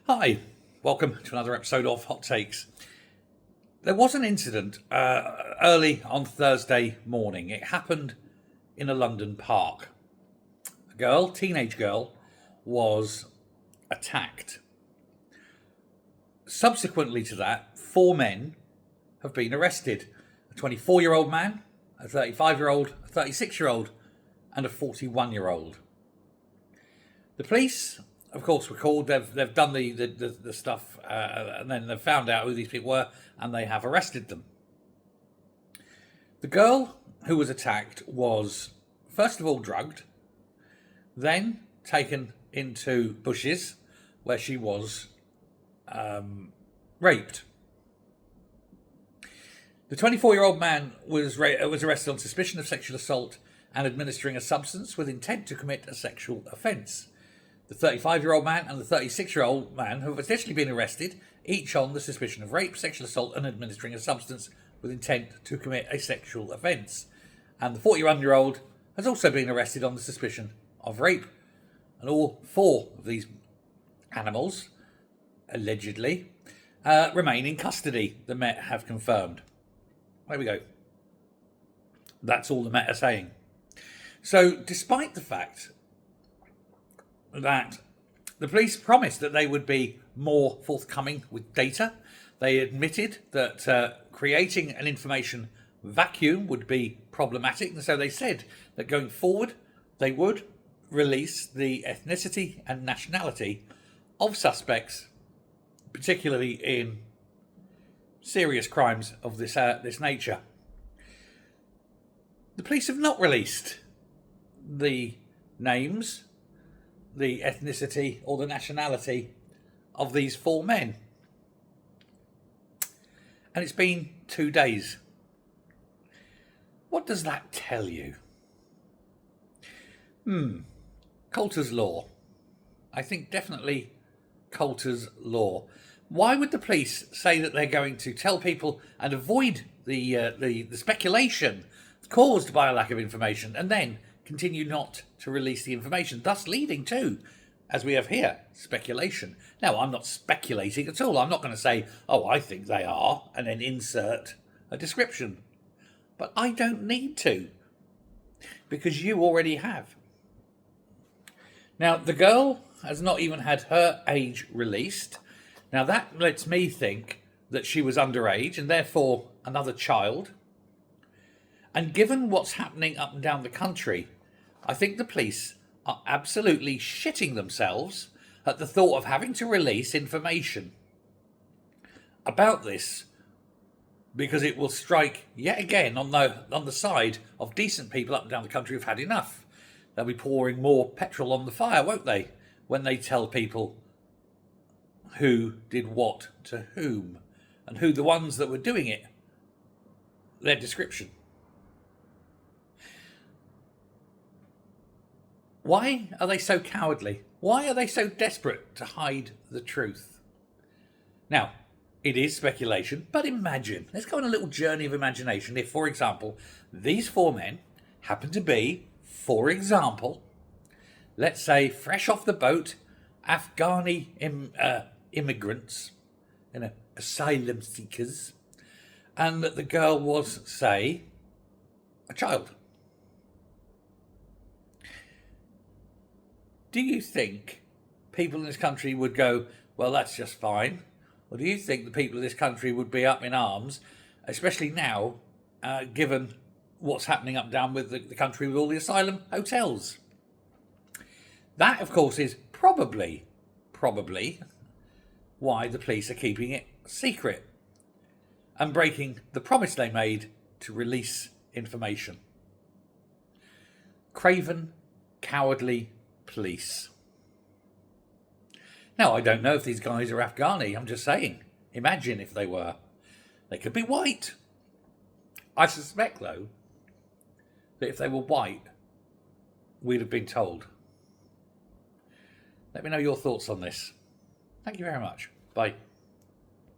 Hi, welcome to another episode of Hot Takes. There was an incident early on Thursday morning. It happened in a London park. A teenage girl, was attacked. Subsequently to that, 4 men have been arrested. A 24-year-old man, a 35-year-old, a 36-year-old, and a 41-year-old. The police, of course, were called. They've done the stuff, and then they've found out who these people were, and they have arrested them. The girl who was attacked was, first of all, drugged, then taken into bushes where she was raped. The 24-year-old man was arrested on suspicion of sexual assault and administering a substance with intent to commit a sexual offence. The 35-year-old man and the 36-year-old man have essentially been arrested, each on the suspicion of rape, sexual assault, and administering a substance with intent to commit a sexual offence. And the 41-year-old has also been arrested on the suspicion of rape. And all 4 of these animals, allegedly, remain in custody, the Met have confirmed. There we go. That's all the Met are saying. So, despite the fact that the police promised that they would be more forthcoming with data, they admitted that creating an information vacuum would be problematic, and so they said that going forward they would release the ethnicity and nationality of suspects, particularly in serious crimes of this nature. The police have not released the names, the ethnicity, or the nationality of these 4 men. And it's been 2 days. What does that tell you? Coulter's law. I think definitely Coulter's law. Why would the police say that they're going to tell people and avoid the speculation caused by a lack of information, and then continue not to release the information, thus leading to, as we have here, speculation? Now, I'm not speculating at all. I'm not going to say, oh, I think they are, and then insert a description. But I don't need to, because you already have. Now, the girl has not even had her age released. Now, that lets me think that she was underage and therefore another child. And given what's happening up and down the country, I think the police are absolutely shitting themselves at the thought of having to release information about this, because it will strike yet again on the side of decent people up and down the country who've had enough. They'll be pouring more petrol on the fire, won't they, when they tell people who did what to whom, and who the ones that were doing it, their description. Why are they so cowardly? Why are they so desperate to hide the truth? Now, it is speculation, but imagine, let's go on a little journey of imagination. If, for example, these 4 men happen to be, for example, let's say fresh off the boat, Afghani immigrants, asylum seekers, and that the girl was, say, a child. Do you think people in this country would go, well, that's just fine? Or do you think the people of this country would be up in arms, especially now, given what's happening up and down with the country with all the asylum hotels? That, of course, is probably why the police are keeping it secret and breaking the promise they made to release information. Craven, cowardly police. Now, I don't know if these guys are Afghani. I'm just saying. Imagine if they were. They could be white. I suspect, though, that if they were white, we'd have been told. Let me know your thoughts on this. Thank you very much. Bye.